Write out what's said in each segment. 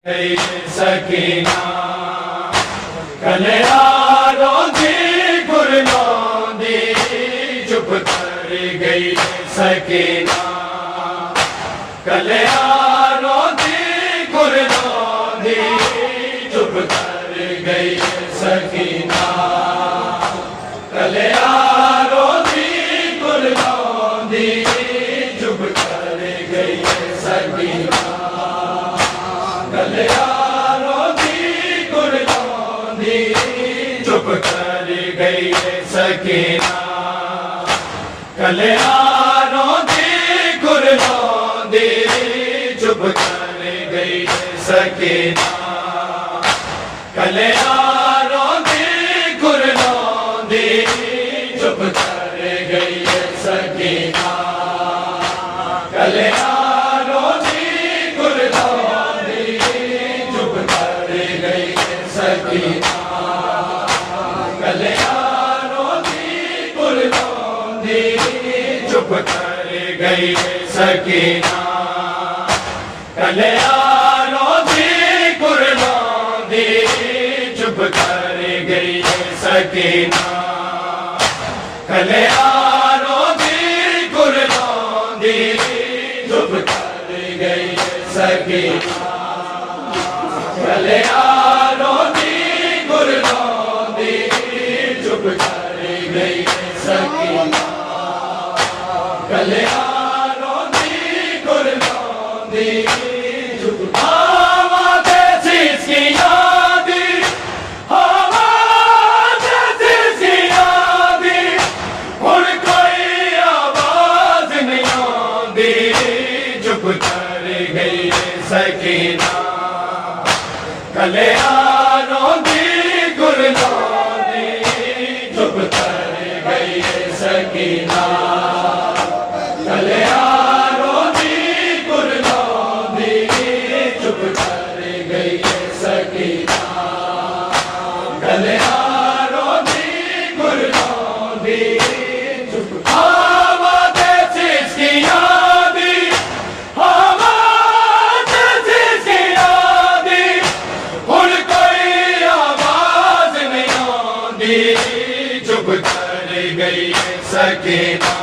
सकीना कल्याणों दी गुरनों दी चुप कर गई सकीना कल्याणों दी गुरनों दी चुप कर गई सकीना कल्याणों दी गुरनों दी चुप कर गई सकीना कल्याणों दी गुरनों दी चुप कर गई सकीना कल्याणों दी गुरनों दी चुप कर गई सकीना कल्याणों दी गुरनों दी चुप कर गई सकीना कल्याणों दी गुरनों दी चुप कर गई सकीना कल्याणों दी गुरनों दी चुप कर गई सकीना कल्याणों दी गुरनों दी चुप कर गई सकीना कल्याणों दी गुरनों दी चुप कर गई सकीना कल्याणों दी गुरनों दी चुप कर गई सकीना कल्याणों दी गुरनों दी चुप आवाज़ जिसकी यादी आवाज़ जिसकी यादी उन कोई आवाज़ नहीं आती चुप कर गई सकीना कल्याणों दी गुरनों दी चुप कर गई सकीना कल्याणों दी गुरनों दी चुप कर गई सकीना कल्याणों दी गुरनों दी चुप आवाज़ जिसकी यादी आवाज़ जिसकी यादी उन कोई आवाज़ नहीं आती चुप कर गई सकीना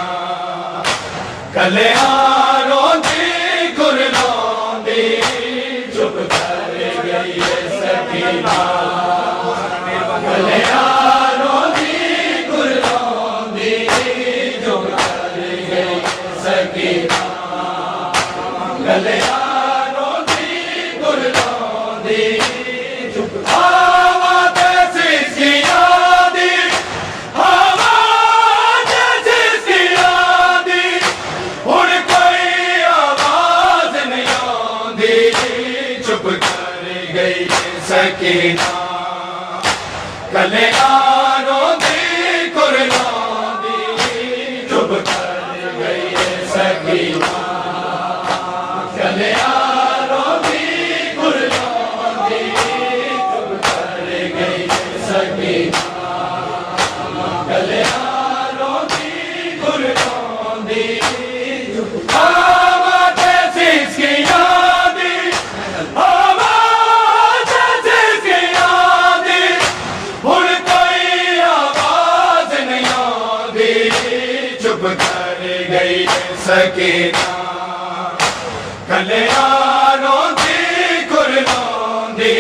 कल्याणों दी गुरनों दी चुप कर गई सकीना कल्याणों दी गुरनों दी चुप कर गई सकीना कल्याणों दी गुरनों दी चुप आवाज़ जिसकी यादी आवाज़ जिसकी यादी उन कोई आवाज़ नहीं आती चुप कर गई सकीना कल्याणों दी गुरनों दी चुप कर गई सकीना कल्याणों दी गुरनों दी चुप कर गई सकीना कल्याणों दी गुरनों दी चुप आवाज़ जिसकी यादी आवाज़ जिसकी यादी उन कोई आवाज़ नहीं आती चुप कर गई सकीना कल्याणों दी गुरनों दी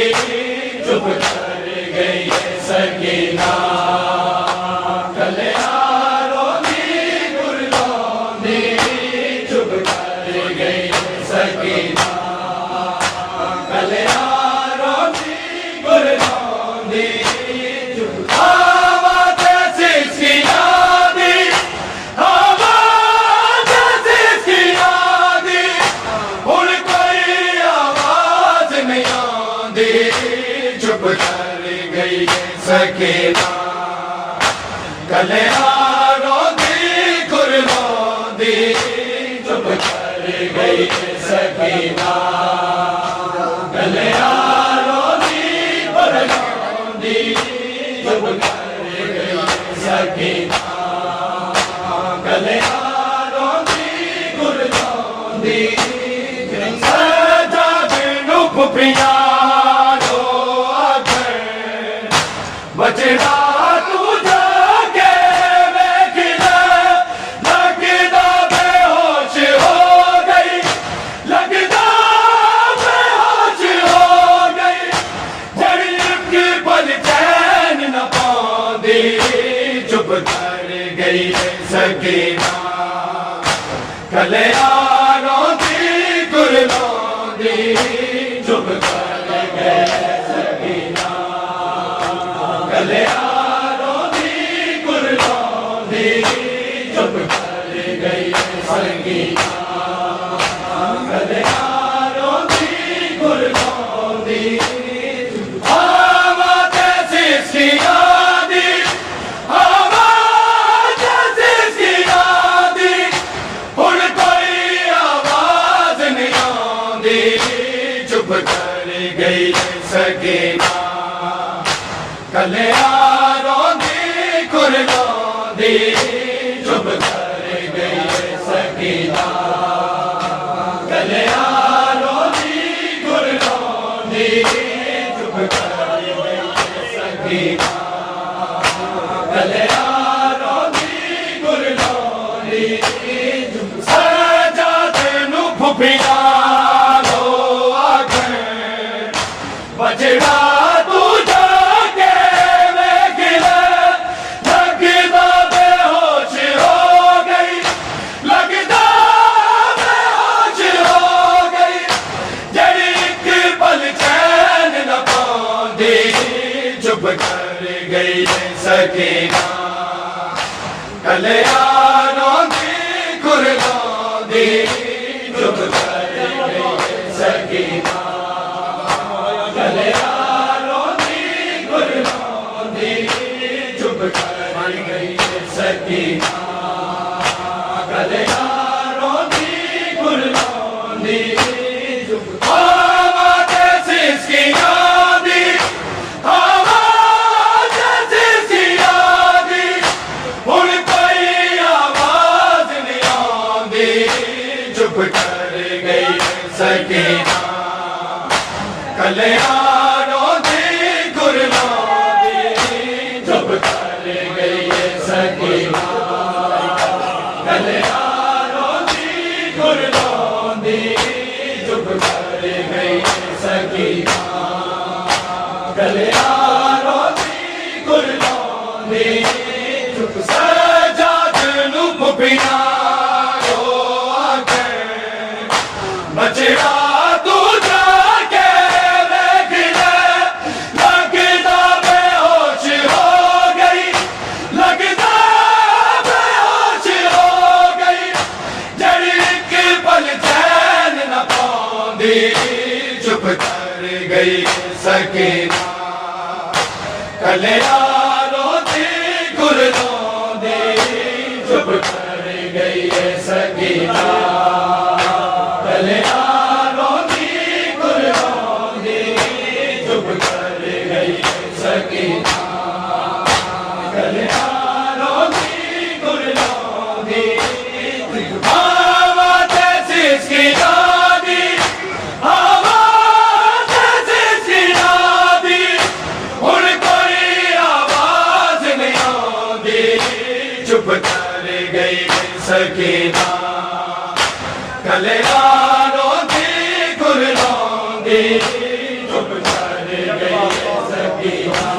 चुप कर गई सकीना कल्याणों दी गुरनों दी चुप कर गई सकीना कल्याणों दी गुरनों दी चुप आवाज़ जिसकी यादी आवाज़ जिसकी यादी उन कोई आवाज़ नहीं आती चुप कर गई सकीना कल्याणों दी गुरनों दी चुप कर गई सकीना कल्याणों दी गुरनों दी चुप कर गई सकीना कल्याणों दी गुरनों दी सजा बिनु पिया कर गई सकीना कल्याणों दी गुरलों दी चुप कर गई सकीना कल्याणों दी गुरलों दी चुप कर गई सकीना कल्याणों दी गुरलों दी आवाज़ ऐसी यादी आवाज़ ऐसी यादी हुण कोई आवाज़ नहीं आंदी चुप कर गई सकीना कल्याणों दी गुरलों दी चुप कर गई सकीना कल्याणों दी गुरलों दी चुप कर गई सकीना कल्याणों दी गुरलों दी सजाद नूं फुफिया लो आखण बजड़ा तू जाके वेख ले लगदा बेहोश हो गई लगदा बेहोश हो गई जड़ी एक पल चैन न पांदी चुप कर गई सकीना कल्याणों दी गुरलों दी चुप कर गई सकीना कल्याणों दी गुरलों दी चुप कर गई सकीना कल्याणों दी गुरलों दी चुप आवाज़ ऐसी यादी आवाज़ ऐसी यादी हुण कोई आवाज़ नहीं आंदी चुप कर गई सकीना कल्याणों दी गुरलों दी चुप कर गई सकीना कल्याणों दी गुरलों दी चुप कर गई सकीना कल्याणों दी गुरलों दी चुप सजाद नूं फुफिया लो आखण बचड़ा तू जाके वेख ले लगदा बेहोश हो गई लगदा बेहोश हो गई जड़ी एक पल चैन न पांदी चुप कर गई सकीना कल्याणों दी गुरलों दी चुप कर गई सकीना कल्याणों दी गुरलों दी चुप कर गई सकीना कल्याणों दी गुरलों दी आवाज़ ऐसी यादी आवाज़ ऐसी यादी हुण कोई आवाज़ नहीं आंदी चुप कर गई सकीना कल्याणों दी गुरलों दी चुप कर गई सकीना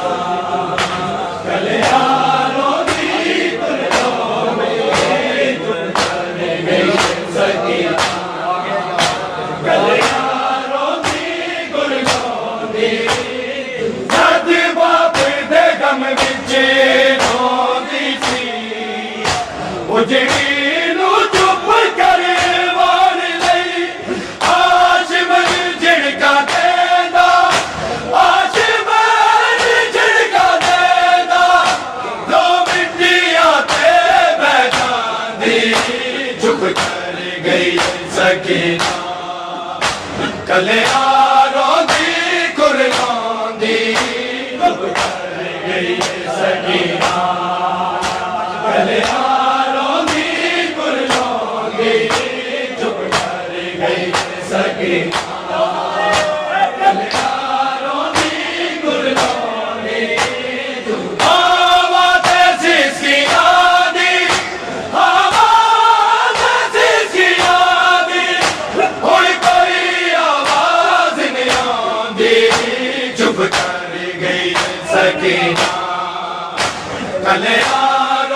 कल्याणों दी गुरलों दी चुप कर गई सकीना कल्याणों दी गुरलों दी जद बाप दे गम विच रोंदी सी उजड़ी नूं चुप करवाण लई आशमन झिड़का देंदा आशमन झिड़का देंदा दो मिट्टियां ते बह जांदी चुप कर गई सकीना कल्याणों दी गुरलों दी चुप कर गई सकीना कल्याणों दी गुरलों दी चुप कर गई सकीना कल्याणों दी गुरलों दी आवाज़ ऐसी यादी आवाज़ ऐसी यादी हुण कोई आवाज़ नहीं आंदी चुप कर गई सकीना कल्याण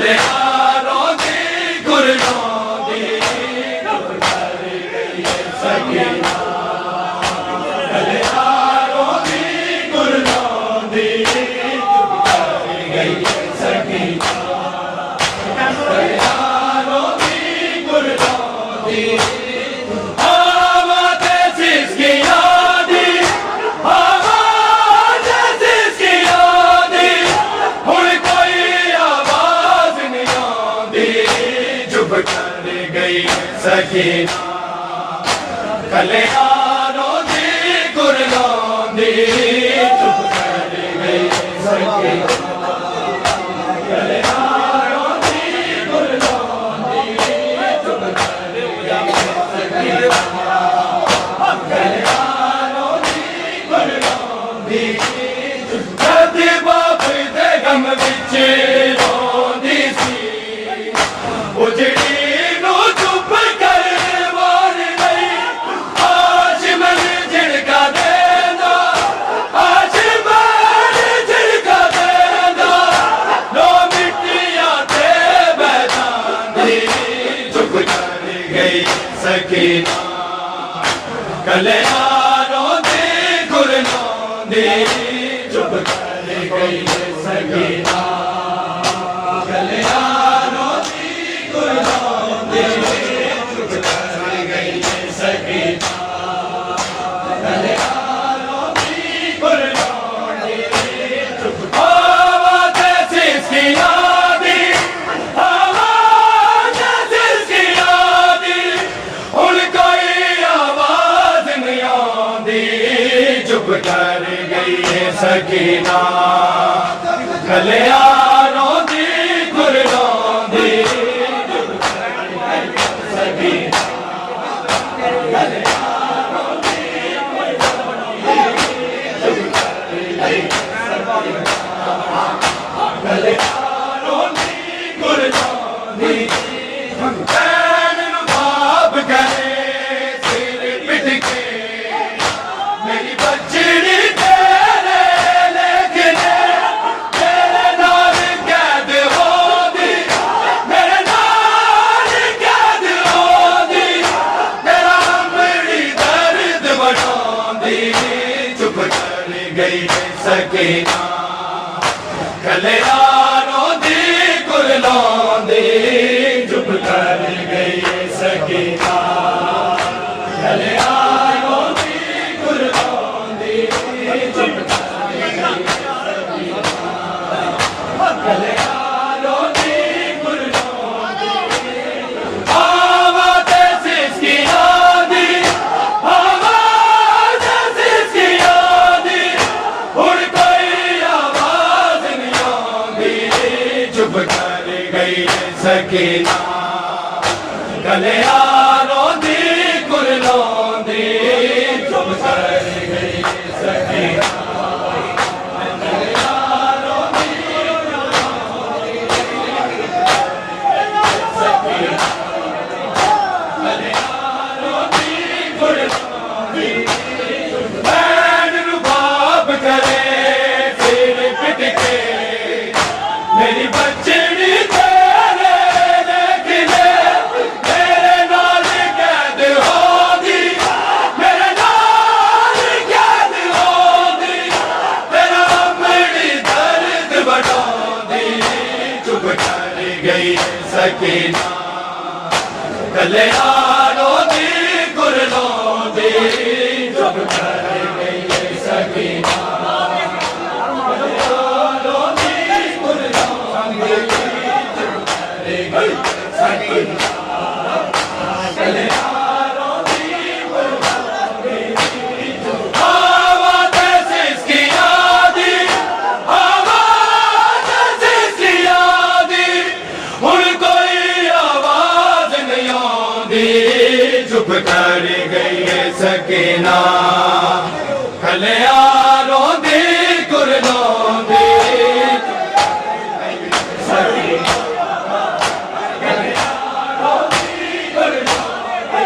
कल्याणों दी गुरलों दी चुप कर गई सकीना कल्याणों दी गुरलों दी चुप कर गई सकीना कल्याणों दी गुरलों दी सकीना कल्याणों दी गुरलों दी चुप कर गई सकीना कल्याणों दी गुरलों दी चुप कर गई सकीना कल्याणों दी गुरलों दी जदी बाप दे गम विच रोंदी सी उजड़ी सकीना कल्याणों दी गुरलों दी चुप कर गई सकीना कल्याणों दी गुरलों दी चुप कर गई सकीना कल्याणों दी गुरलों दी चुप आवाज़ सिसकी आदी चुप कर गई सकीना कल्याणों दी गुरलों दी चुप कर गई सकीना कल्याणों दी गुरलों दी चुप कर गई कल्याणों दी गुरलों दी भैन नूं बाप करे सिर पिट के मेरी बच्ची तेरे लेकिन तेरे नाल कैद हो दी मेरे नाल कैद हो दी तेरा मेरी दर्द बढ़ांदी चुप कर गई सकीना कल्याणों दी गुरलों दी चुप कर गई सकीना कल्याणों दी गुरलों दी चुप कर गई कल्याणों दी गुरलों दी आवाज़ सिसकी आदी आवाज़ सिसकी आदी हुण कोई आवाज़ नहीं आंदी चुप कर गई सकीना कल्याणों दी गुरलों दी चुप कर गई सकीना कल्याणों दी गुरलों दी सकीना कल्याणों दी गुरलों दी भैन नूं बाप करे सिर पिट के मेरी बच्चड़ी तेरे लेकिन मेरे नाल कैद हो दी मेरे नाल कैद हो दी तेरा मेरी दर्द बढ़ांदी चुप कर गई सकीना कल्याणों दी गुरलों दी चुप कर गई सकीना कल्याणों दी गुरलों दी चुप कर गई सकीना कल्याणों दी गुरलों दी आवाज़ सिसकी आदी आवाज़ सिसकी आदी हुण कोई आवाज़ नहीं आंदी चुप कर गई सकीना कल्याणों दी गुरलों दी सकीना कल्याणों दी गुरलों दी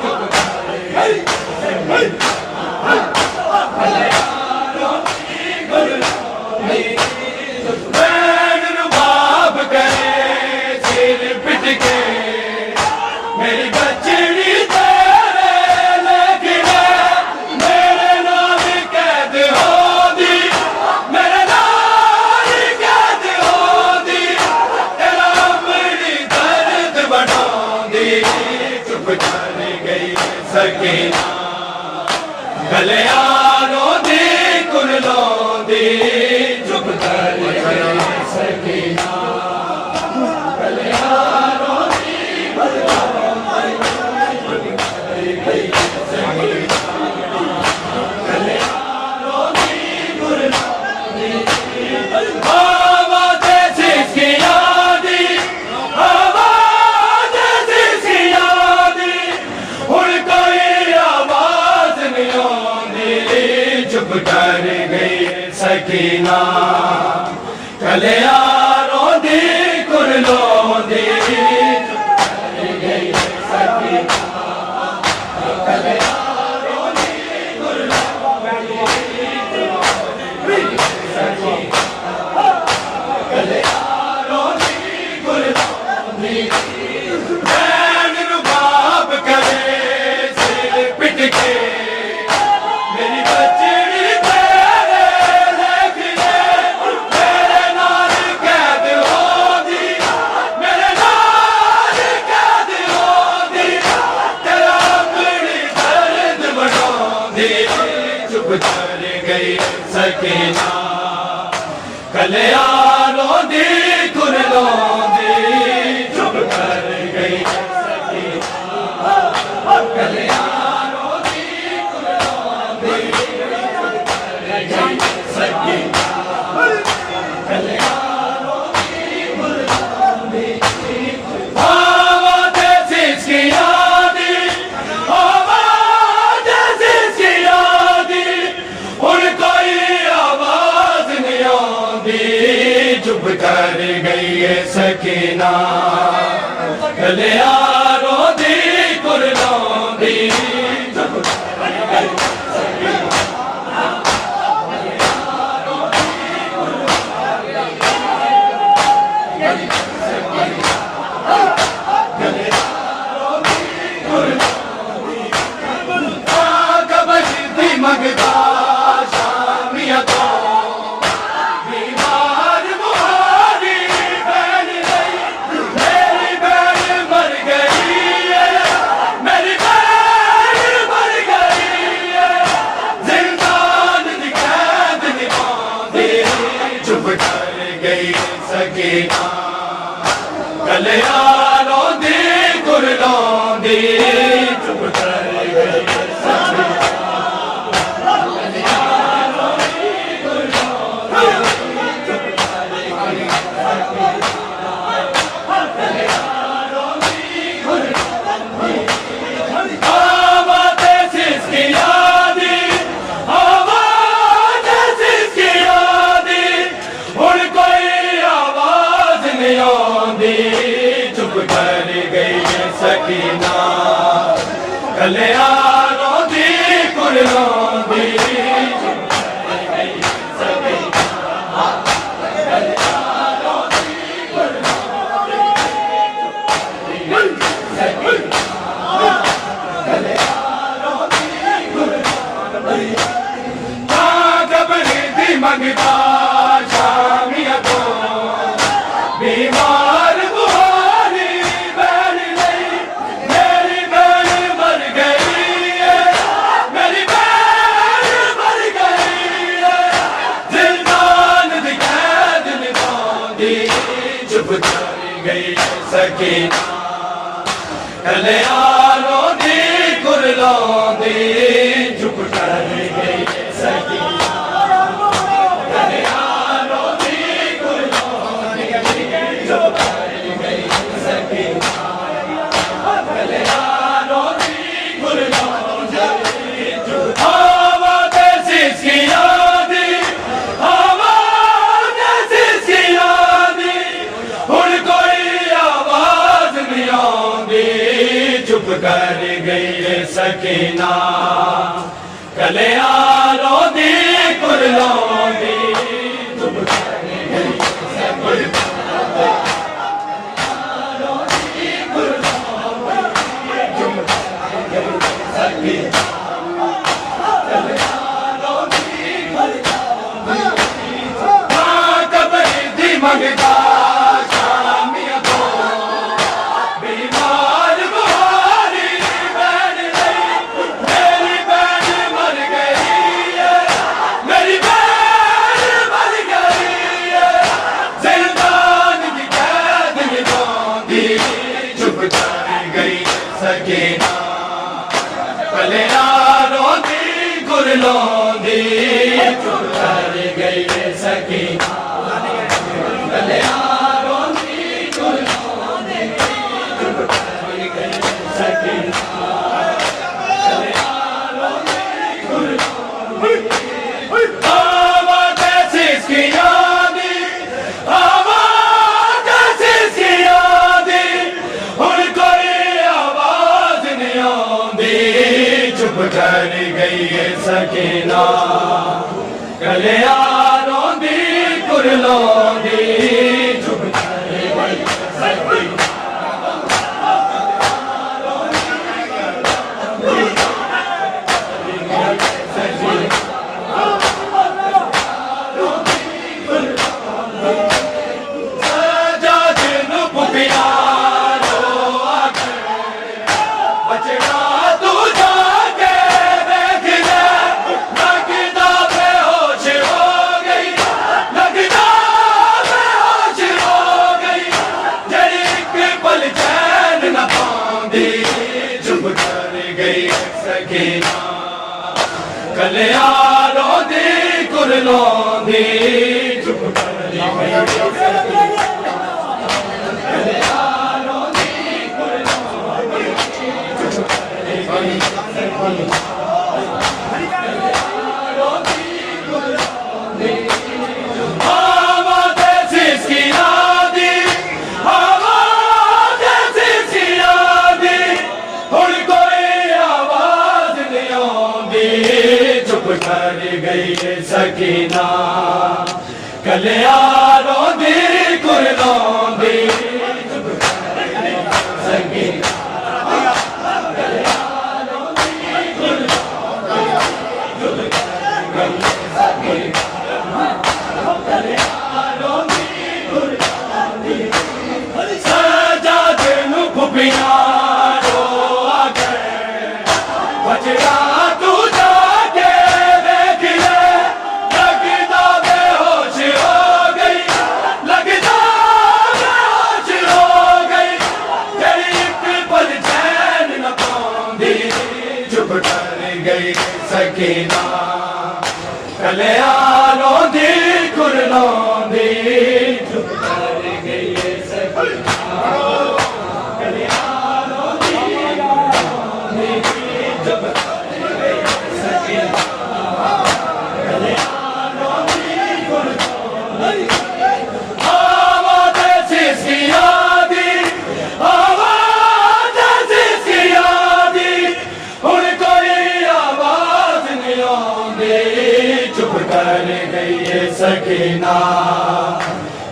चुप कर गई कल्याणों दी गुरलों दी भैन नूं बाप करे लौंदी चुप कर गई सकीना कल्याणों दी कुर लौंदी कल्याणों दी कुर लौंदी आवाज़ जिसकी यादी आवाज़ जिसकी यादी हुण कोई आवाज़ नहीं आउंदी चुप कर गई सकीना कल्याणों दी कुर लौंदी चुप कर गई सकीना कल्याणों दी कुर लौंदी कल्याणों दी कुर लौंदी बैन नूं बाप करे सिर पिट के मेरी बच्ची तेरे लेख ले मेरे नाल कैद होंदी मेरे नाल कैद होंदी तेरा अपनी दर्द बढ़ाउंदी चुप कर गई सकीना कल्याणों दी कुर लौंदी चुप कर गई सकीना कल्याणों दी कुर लौंदी चुप कर गई सकीना कल्याणों दी कुर लौंदी आवाज़ जिसकी यादी आवाज़ जिसकी यादी हुण कोई आवाज़ नहीं आउंदी चुप कर गई सकीना कल्याणों दी कुर लौंदी चुप कर गई सकीना कबर दी मंगदा शामिया तो बीमार बुहारी बहन गई मेरी बहन मर गई है मेरी बहन मर गई है जिंदान दी कैद निभांदी चुप कर गई सकीना कल्याणों दी कुर लौंदी चुप कर गई सकीना कल्याणों दी कुर लौंदी चुप कर गई सकीना कल्याणों दी कुर लौंदी आवाज़ जिसकी यादी आवाज़ जिसकी यादी हुण कोई आवाज़ नहीं आउंदी चुप कर गई सकीना कल्याणों दी कुर लौंदी चुप कर गई सकीना कल्याणों दी कुर लौंदी चुप कर गई सकीना कल्याणों दी कुर लौंदी कबर दी मंगदा शामिया तो बीमार बुहारी बहन गई मेरी बहन मर गई है मेरी बहन मर गई है जिंदान दी कैद निभांदी चुप कर गई सकीना कल्याणों दी कुर लौंदी चुप कर गई सकीना कल्याणों दी कुर लौंदी चुप कर गई सकीना कल्याणों दी कुर लौंदी आवाज़ जिसकी यादी आवाज़ जिसकी यादी हुण कोई आवाज़ नहीं आउंदी चुप कर गई सकीना कल्याणों दी कुर लौंदी चुप कर गई सकीना कल्याणों दी कुर लौंदी चुप कर गई सकीना कल्याणों दी कुर लौंदी कबर दी मंगदा शामिया तो बीमार बुहारी बहन गई मेरी बहन मर गई कुरलोंदी चुप कर गई सकीना कलिया रोंदी कुरलोंदी चुप कर गई सकीना कलिया रोंदी कुरलोंदी आवाज़ सिसकी यादी आवाज़ सिसकी यादी हुण कोई आवाज़ नहीं आउंदी चुप कर गई सकीना कलिया रोंदी कुरलोंदी चुप कर गई सकीना सजाद नू पुपिया रो आके बचड़ा तू जाके देख ले लगदा बेहोश हो गई लगदा बेहोश हो गई जड़ी एक पल चैन न पांदी चुप कर गई सकीना कलिया रोंदी कुरलोंदी चुप कर गई सकीना कलिया रोंदी कुरलोंदी चुप कर गई सकीना आवाज़ सिसकी यादी आवाज़ सिसकी यादी हुण कोई आवाज़ नहीं आउंदी चुप कर गई सकीना कलिया रोंदी कुरलोंदी चुप कर गई सकीना कलिया रोंदी कुरलोंदी चुप कर गई सकीना कलिया रोंदी कुरलोंदी सजाद नू पुपिया रो आके बचड़ा तू जाके देख ले लगदा बेहोश हो गई लगदा बेहोश हो गई जड़ी एक पल चैन न पांदी चुप कर गई सकीना कलिया रोंदी कुरलोंदी चुप कर गई सकीना कलिया रोंदी कुरलोंदी चुप कर गई सकीना कलिया रोंदी कुरलोंदी आवाज़ सिसकी यादी आवाज़ सिसकी यादी हुण कोई आवाज़ नहीं आउंदी चुप कर गई सकीना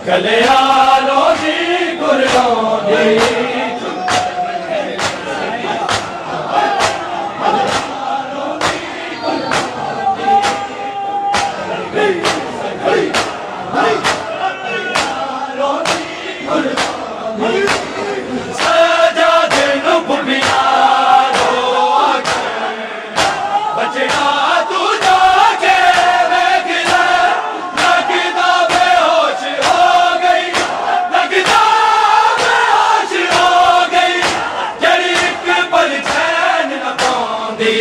कलिया रोंदी कुरलोंदी चुप कर गई सकीना सजाद नू पुपिया रो आके बचड़ा तू जाके देख ले लगदा बेहोश हो गई लगदा बेहोश हो गई जड़ी एक पल चैन न पांदी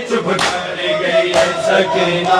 चुप कर गई सकीना